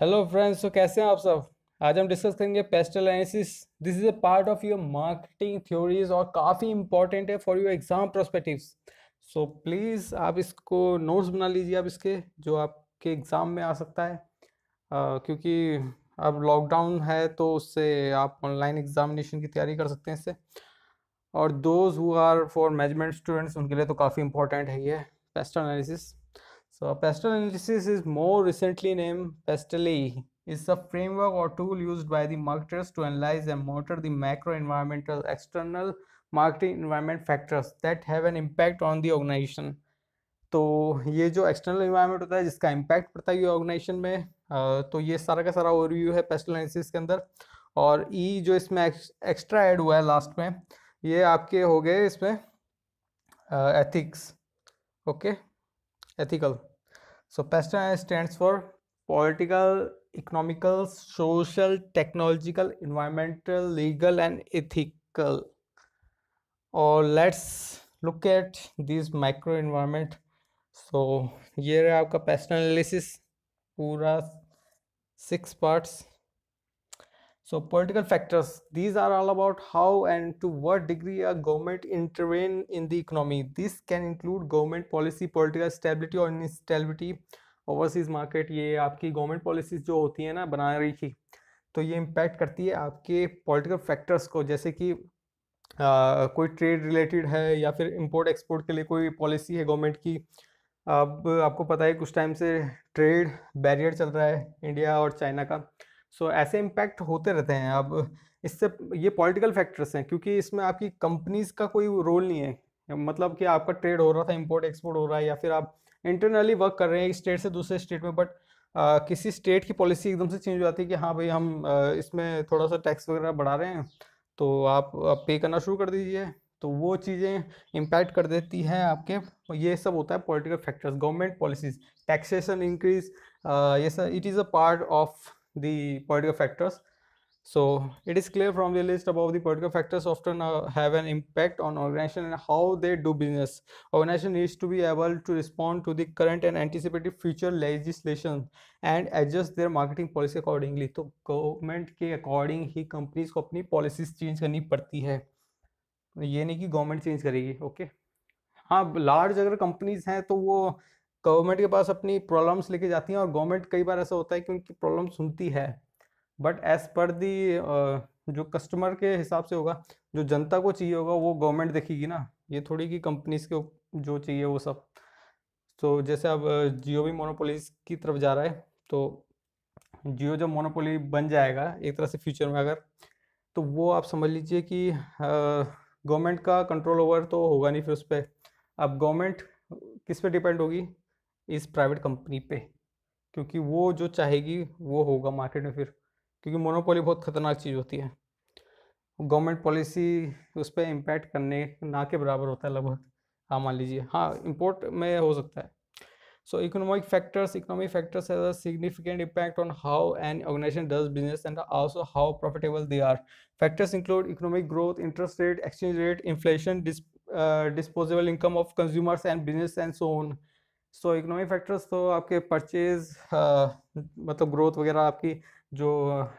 Hello friends, तो कैसे हैं आप सब। आज हम डिस्कस करेंगे pastel analysis. This is a part of your marketing theories और काफ़ी इंपॉर्टेंट है for your exam prospectives. So please आप इसको नोट्स बना लीजिए, आप इसके जो आपके एग्ज़ाम में आ सकता है। क्योंकि अब लॉकडाउन है तो उससे आप ऑनलाइन एग्जामिनेशन की तैयारी कर सकते हैं इससे। और those who are for management students उनके लिए तो काफ़ी इंपॉर्टेंट है ये pestle analysis. So pestle analysis is more recently named PESTLE. Is a framework or tool used by the marketers to analyze and monitor the macro environmental external marketing environment factors that have an impact on the organization. तो ये जो external environment होता है जिसका impact पड़ता है ये organisation में, तो ये सारा का सारा ओवरव्यू है पेस्टल एनालिसिस के अंदर। और ई जो इसमें एक्स्ट्रा ऐड हुआ है लास्ट में, ये आपके हो गए इसमें ethics. Okay, ethical. So PESTEL stands for political, economical, social, technological, environmental, legal and ethical. Or let's look at these micro environment. So ये रहा आपका PESTEL analysis पूरा 6 parts. So political factors, these are all about how and to what degree a government intervene in the economy. This can include government policy, political stability or instability, overseas market. ये आपकी government policies जो होती है ना बना रही थी, तो ये इम्पैक्ट करती है आपके पॉलिटिकल फैक्टर्स को। जैसे कि कोई ट्रेड रिलेटेड है या फिर इंपोर्ट एक्सपोर्ट के लिए कोई पॉलिसी है गवर्नमेंट की। अब आपको पता है कुछ टाइम से ट्रेड बैरियर चल रहा है इंडिया और चाइना का। सो ऐसे इम्पैक्ट होते रहते हैं। अब इससे ये पॉलिटिकल फैक्टर्स हैं, क्योंकि इसमें आपकी कंपनीज का कोई रोल नहीं है। मतलब कि आपका ट्रेड हो रहा था, इंपोर्ट एक्सपोर्ट हो रहा है, या फिर आप इंटरनली वर्क कर रहे हैं एक स्टेट से दूसरे स्टेट में, बट किसी स्टेट की पॉलिसी एकदम से चेंज हो जाती है कि हाँ भाई हम इसमें थोड़ा सा टैक्स वगैरह बढ़ा रहे हैं, तो आप पे करना शुरू कर दीजिए। तो वो चीज़ें इम्पैक्ट कर देती हैं आपके। ये सब होता है political factors, government policies, taxation increase, ये सब it is a part of the political factors. So it is clear from the list above the political factors often have an impact on organization and how they do business. Organization needs to be able to respond to the current and anticipated future legislation and adjust their marketing policy accordingly. तो government के according ही companies को अपनी policies change करनी पड़ती है, ये नहीं कि गवर्नमेंट चेंज करेगी। ओके, हाँ लार्ज अगर कंपनीज हैं तो वो गवर्नमेंट के पास अपनी प्रॉब्लम्स लेके जाती हैं, और गवर्नमेंट कई बार ऐसा होता है कि उनकी प्रॉब्लम सुनती है, बट एज पर दी जो कस्टमर के हिसाब से होगा, जो जनता को चाहिए होगा वो गवर्नमेंट देखेगी ना। ये थोड़ी कि कंपनीज के जो चाहिए वो सब। तो जैसे अब जियो भी मोनोपोलीज की तरफ जा रहा है, तो जियो जब मोनोपोली बन जाएगा एक तरह से फ्यूचर में अगर, तो वो आप समझ लीजिए कि गवर्नमेंट का कंट्रोल ओवर तो होगा नहीं फिर उस पर। अब गवर्नमेंट किस पे डिपेंड होगी, इस प्राइवेट कंपनी पे, क्योंकि वो जो चाहेगी वो होगा मार्केट में फिर। क्योंकि मोनोपोली बहुत खतरनाक चीज़ होती है, गवर्नमेंट पॉलिसी उस पर इम्पैक्ट करने ना के बराबर होता है लगभग। हाँ मान लीजिए, हाँ इम्पोर्ट में हो सकता है। So economic factors has a significant impact on how an organization does business and also how profitable they are. Factors include economic growth, interest rate, exchange rate, inflation, disposable income of consumers and business and so on. So economic factors तो आपके purchase मतलब growth वगैरह, आपकी जो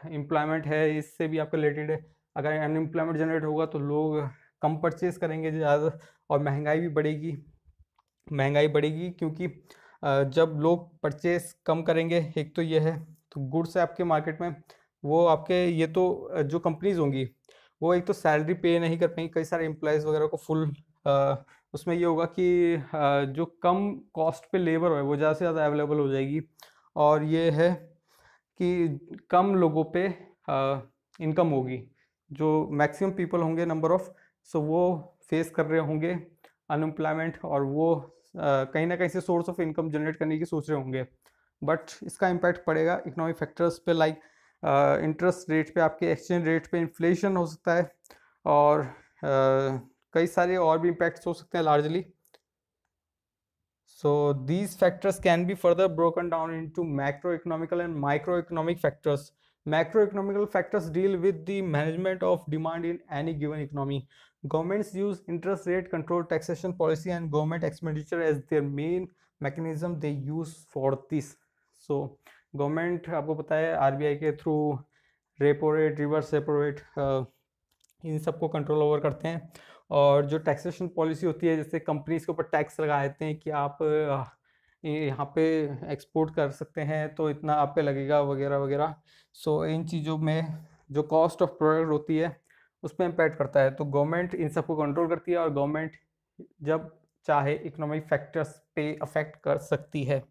employment है इससे भी आपका रिलेटेड है। अगर अनएम्प्लॉयमेंट जनरेट होगा तो लोग कम परचेज करेंगे ज़्यादा, और महंगाई भी बढ़ेगी। महंगाई बढ़ेगी क्योंकि जब लोग परचेस कम करेंगे, एक तो ये है, तो गुड्स है आपके मार्केट में, वो आपके ये तो जो कंपनीज होंगी वो एक तो सैलरी पे नहीं कर पाएंगी कई सारे एम्प्लॉयज़ वगैरह को फुल। उसमें ये होगा कि जो कम कॉस्ट पे लेबर है वो ज़्यादा से ज़्यादा अवेलेबल हो जाएगी। और ये है कि कम लोगों पे इनकम होगी, जो मैक्सिमम पीपल होंगे नंबर ऑफ, सो वो फेस कर रहे होंगे अनएम्प्लॉयमेंट, और वो कहीं ना कहीं से सोर्स ऑफ इनकम जनरेट करने की सोच रहे होंगे। बट इसका इम्पैक्ट पड़ेगा इकोनॉमिक फैक्टर्स पे, लाइक इंटरेस्ट रेट पे, आपके एक्सचेंज रेट पे, इन्फ्लेशन हो सकता है, और कई सारे और भी इम्पैक्ट्स हो सकते हैं largely. So these factors can be further broken down into macroeconomical and microeconomic factors. Macroeconomical factors deal with the management of demand in any given economy. Governments use interest rate control, taxation policy, and government expenditure as their main mechanism they use for this. So government आपको पता है RBI के through repo rate, reverse repo rate, इन सबको control over करते हैं। और जो टैक्सेशन पॉलिसी होती है, जैसे कंपनीज के ऊपर टैक्स लगा देते हैं कि आप यहाँ पे एक्सपोर्ट कर सकते हैं तो इतना आप पे लगेगा वगैरह वगैरह। सो इन चीज़ों में जो कॉस्ट ऑफ प्रोडक्ट होती है उस पर इम्पैक्ट करता है। तो गवर्नमेंट इन सबको कंट्रोल करती है और गवर्नमेंट जब चाहे इकोनॉमिक फैक्टर्स पे अफेक्ट कर सकती है।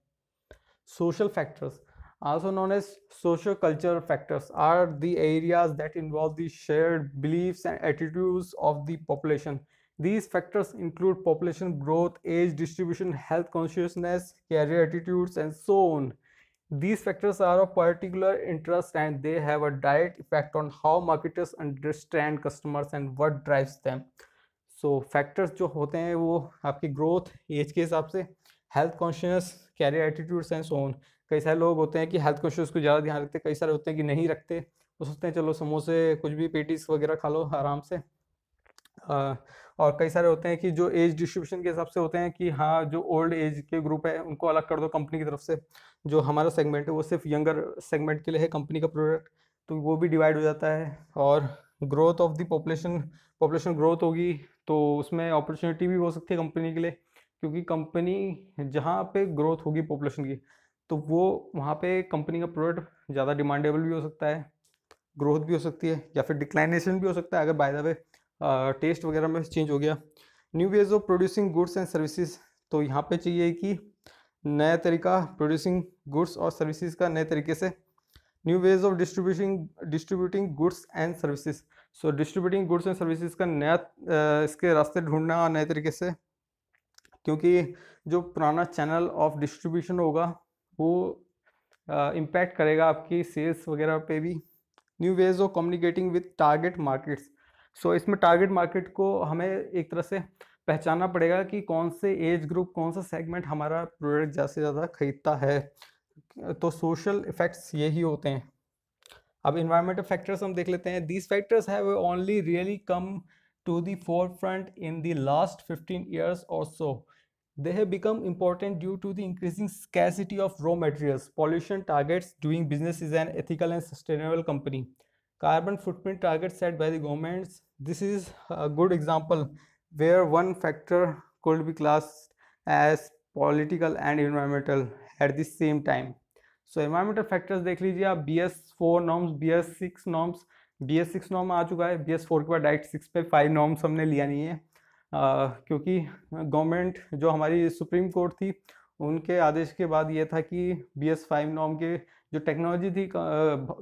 Social factors, also known as socio-cultural factors, are the areas that involve the shared beliefs and attitudes of the population. These factors include population growth, age distribution, health consciousness, career attitudes, and so on. These factors are of particular interest and they have a direct effect on how marketers understand customers and what drives them. So factors जो होते हैं वो आपकी growth, as के हिसाब से, health conscious, career attitudes and so on. कई सारे लोग होते हैं कि हेल्थ कॉन्शियस को ज़्यादा ध्यान रखते हैं, कई सारे होते हैं कि नहीं रखते, वो सोचते हैं चलो समोसे कुछ भी पेटीज वगैरह खा लो आराम से। और कई सारे होते हैं कि जो एज डिस्ट्रीब्यूशन के हिसाब से होते हैं कि हाँ जो ओल्ड एज के ग्रुप है उनको अलग कर दो कंपनी की तरफ से, जो हमारा सेगमेंट है वो सिर्फ यंगर सेगमेंट के लिए है कंपनी का प्रोडक्ट, तो वो भी डिवाइड हो जाता है। और growth of the population growth होगी तो उसमें अपॉर्चुनिटी भी हो सकती है कंपनी के लिए, क्योंकि कंपनी जहाँ पे ग्रोथ होगी पॉपुलेशन की तो वो वहाँ पे कंपनी का प्रोडक्ट ज़्यादा डिमांडेबल भी हो सकता है, ग्रोथ भी हो सकती है या फिर डिक्लाइनेशन भी हो सकता है अगर बाय द वे टेस्ट वगैरह में चेंज हो गया। New ways of producing goods and services, तो यहाँ पे चाहिए कि नया तरीका प्रोड्यूसिंग गुड्स और सर्विसेज का नए तरीके से। New ways of distributing goods and services, so distributing goods and services का नया इसके रास्ते ढूंढना नए तरीके से, क्योंकि जो पुराना चैनल ऑफ डिस्ट्रीब्यूशन होगा वो इम्पैक्ट करेगा आपकी सेल्स वगैरह पे भी। New ways of communicating with target markets, so इसमें टारगेट मार्केट को हमें एक तरह से पहचानना पड़ेगा कि कौन से एज ग्रुप, कौन सा सेगमेंट हमारा प्रोडक्ट ज़्यादा से ज़्यादा खरीदता है। तो सोशल इफ़ेक्ट्स यही होते हैं। अब इन्वायरमेंटल फैक्टर्स हम देख लेते हैं। These factors have only really come to the forefront in the last 15 years or so. They have become important due to the increasing scarcity of raw materials, pollution targets, doing business is an ethical and sustainable company, carbon footprint targets set by the governments. This is a good example where one factor could be classed as political and environmental at the same time. So environmental factors देख लीजिए आप, BS4 norms, BS6 norms, BS6 norm आ चुका है, BS4 के बाद direct 6 पे 5 norms हमने लिया नहीं है, क्योंकि गवर्नमेंट जो हमारी सुप्रीम कोर्ट थी उनके आदेश के बाद ये था कि BS5 नॉर्म के जो टेक्नोलॉजी थी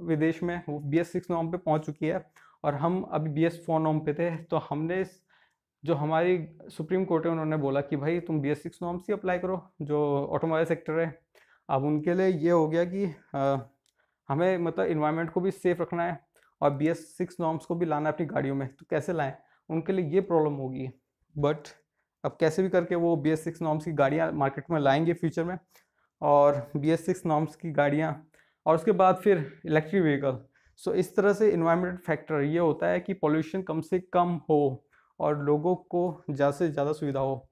विदेश में वो BS6 नॉर्म पे पहुंच चुकी है और हम अभी BS4 नॉर्म पे थे। तो हमने जो हमारी सुप्रीम कोर्ट है उन्होंने बोला कि भाई तुम BS6 नॉर्म्स ही अप्लाई करो जो ऑटोमोबाइल सेक्टर है। अब उनके लिए ये हो गया कि हमें मतलब इन्वायरमेंट को भी सेफ रखना है और BS6 नॉर्म्स को भी लाना है अपनी गाड़ियों में, तो कैसे लाएं, उनके लिए ये प्रॉब्लम होगी। बट अब कैसे भी करके वो BS6 नॉर्म्स की गाड़ियाँ मार्केट में लाएंगे फ्यूचर में, और BS6 नॉर्म्स की गाड़ियाँ और उसके बाद फिर इलेक्ट्रिक व्हीकल। सो इस तरह से इन्वायरमेंटल फैक्टर ये होता है कि पोल्यूशन कम से कम हो और लोगों को ज़्यादा से ज़्यादा सुविधा हो।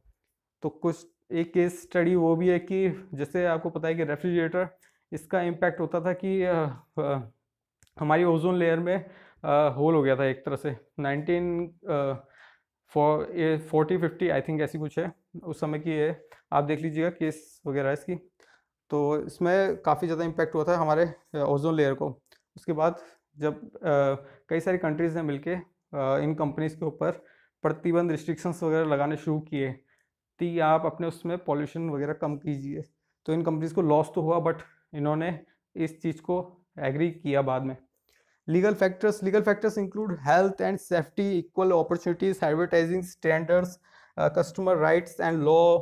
तो कुछ एक केस स्टडी वो भी है कि जैसे आपको पता है कि रेफ्रिजरेटर, इसका इम्पैक्ट होता था कि हमारी ओजोन लेयर में होल हो गया था एक तरह से 1940-50 आई थिंक ऐसी कुछ है उस समय की है, आप देख लीजिएगा केस वगैरह इसकी। तो इसमें काफ़ी ज़्यादा इम्पैक्ट हुआ था हमारे ओजोन लेयर को। उसके बाद जब कई सारी कंट्रीज़ ने मिलके इन कंपनीज़ के ऊपर प्रतिबंध, रिस्ट्रिक्शंस वगैरह लगाने शुरू किए कि आप अपने उसमें पॉल्यूशन वगैरह कम कीजिए, तो इन कंपनीज़ को लॉस तो हुआ बट इन्होंने इस चीज़ को एग्री किया बाद में। Legal factors include health and safety, equal opportunities, advertising standards, customer rights and law,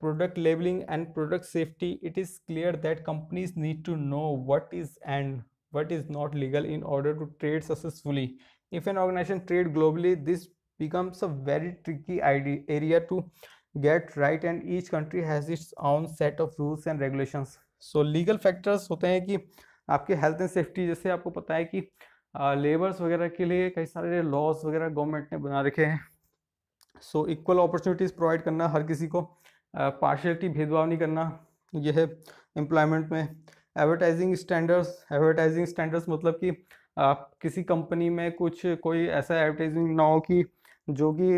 product labeling and product safety. It is clear that companies need to know what is and what is not legal in order to trade successfully. If an organization trade globally, this becomes a very tricky area to get right, and each country has its own set of rules and regulations. So legal factors होते हैं कि आपके health and safety, जैसे आपको पता है कि labours वगैरह के लिए कई सारे लॉज वगैरह गवर्नमेंट ने बना रखे हैं। सो इक्वल अपॉर्चुनिटीज़ प्रोवाइड करना हर किसी को, पार्शियलिटी, भेदभाव नहीं करना, यह है एम्प्लॉयमेंट में। एडवर्टाइजिंग स्टैंडर्ड्स मतलब कि आप किसी कंपनी में कोई ऐसा एडवर्टाइजिंग ना हो कि जो कि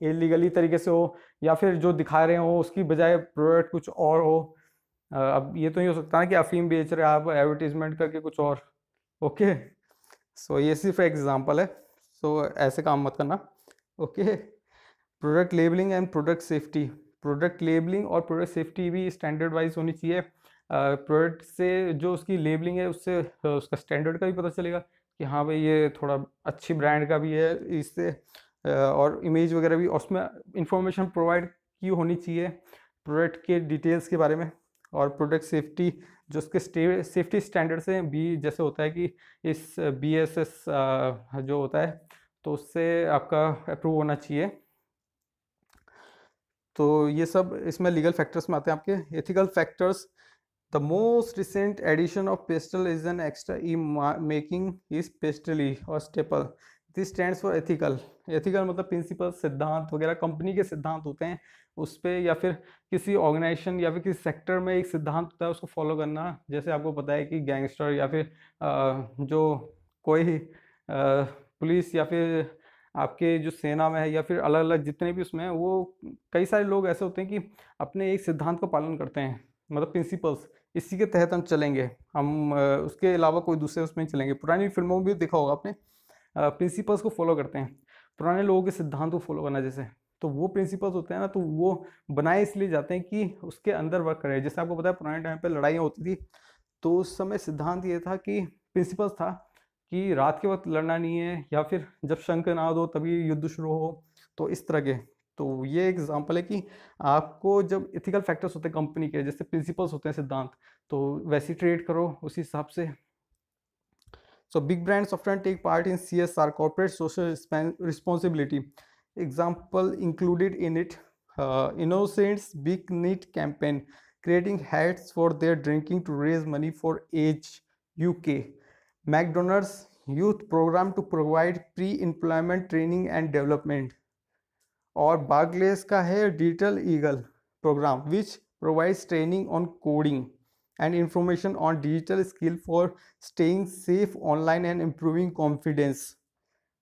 इलीगली तरीके से हो, या फिर जो दिखा रहे हो उसकी बजाय प्रोडक्ट कुछ और हो। अब ये तो नहीं हो सकता ना कि अफीम बेच रहे हैं आप एडवर्टीजमेंट करके कुछ और। ओके, सो ये सिर्फ एग्जांपल है, सो ऐसे काम मत करना। Okay, product labelling and product safety. Product labelling और प्रोडक्ट सेफ्टी भी स्टैंडर्ड वाइज होनी चाहिए। प्रोडक्ट से जो उसकी लेबलिंग है उससे उसका स्टैंडर्ड का भी पता चलेगा कि हाँ भाई ये थोड़ा अच्छी ब्रांड का भी है, इससे और इमेज वगैरह भी, और उसमें इंफॉर्मेशन प्रोवाइड की होनी चाहिए प्रोडक्ट के डिटेल्स के बारे में। और प्रोडक्ट सेफ्टी जो उसके सेफ्टी स्टैंडर्ड से भी, जैसे होता है कि इस BSS जो होता है तो उससे आपका अप्रूव होना चाहिए। तो ये सब इसमें लीगल फैक्टर्स में आते हैं आपके। Ethical factors, the most recent addition of PESTEL is an extra E making is PESTLE और STEEPLE. This stands for ethical. Ethical मतलब प्रिंसिपल, सिद्धांत वगैरह कंपनी के सिद्धांत होते हैं उस पर, या फिर किसी ऑर्गेनाइजेशन या फिर किसी सेक्टर में एक सिद्धांत होता है उसको फॉलो करना। जैसे आपको पता है कि गैंगस्टर या फिर जो कोई पुलिस या फिर आपके जो सेना में है या फिर अलग अलग जितने भी उसमें हैं, वो कई सारे लोग ऐसे होते हैं कि अपने एक सिद्धांत को पालन करते हैं, मतलब प्रिंसिपल्स, इसी के तहत हम चलेंगे, हम उसके अलावा कोई दूसरे उसमें नहीं चलेंगे। पुरानी फिल्मों में भी देखा होगा आपने, प्रिंसिपल्स को फॉलो करते हैं, पुराने लोगों के सिद्धांत को फॉलो करना जैसे। तो वो प्रिंसिपल्स होते हैं ना, तो वो बनाए इसलिए जाते हैं कि उसके अंदर वर्क करे। जैसे आपको पता है पुराने टाइम पे लड़ाइयाँ होती थी, तो उस समय सिद्धांत ये था कि प्रिंसिपल्स था कि रात के वक्त लड़ना नहीं है, या फिर जब शंखनाद हो तभी युद्ध शुरू हो, तो इस तरह के। तो ये एग्जांपल है कि आपको जब इथिकल फैक्टर्स होते हैं कंपनी के, जैसे प्रिंसिपल्स होते हैं सिद्धांत, तो वैसे ट्रेड करो उसी हिसाब से। So big brands often take part in CSR, corporate social responsibility. Example included in it, Innocent's Big Knit campaign, creating hats for their drinking to raise money for AIDS UK. McDonald's youth program to provide pre-employment training and development. और Barclays का है digital eagle programme which provides training on coding and information on digital skill for staying safe online and improving confidence.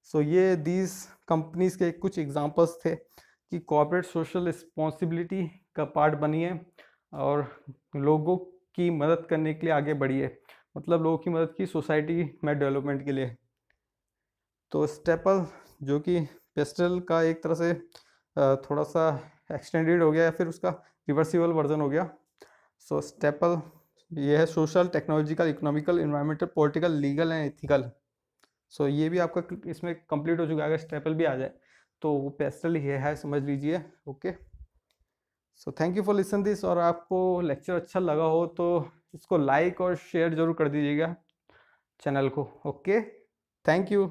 So ये these companies के कुछ examples थे कि corporate social responsibility का part बनी है और लोगों की मदद करने के लिए आगे बढ़ी है, मतलब लोगों की मदद की सोसाइटी में डेवलपमेंट के लिए। तो स्टेपल जो कि पेस्टल का एक तरह से थोड़ा सा एक्सटेंडेड हो गया या फिर उसका रिवर्सिबल वर्जन हो गया। सो स्टेपल ये है social, technological, economical, environmental, political, legal and ethical. So ये भी आपका इसमें कंप्लीट हो चुका है। अगर स्टेपल भी आ जाए तो वो पेस्टल ही है, समझ लीजिए। Okay, so thank you for listen this. और आपको लेक्चर अच्छा लगा हो तो इसको लाइक और शेयर जरूर कर दीजिएगा चैनल को। Okay, thank you.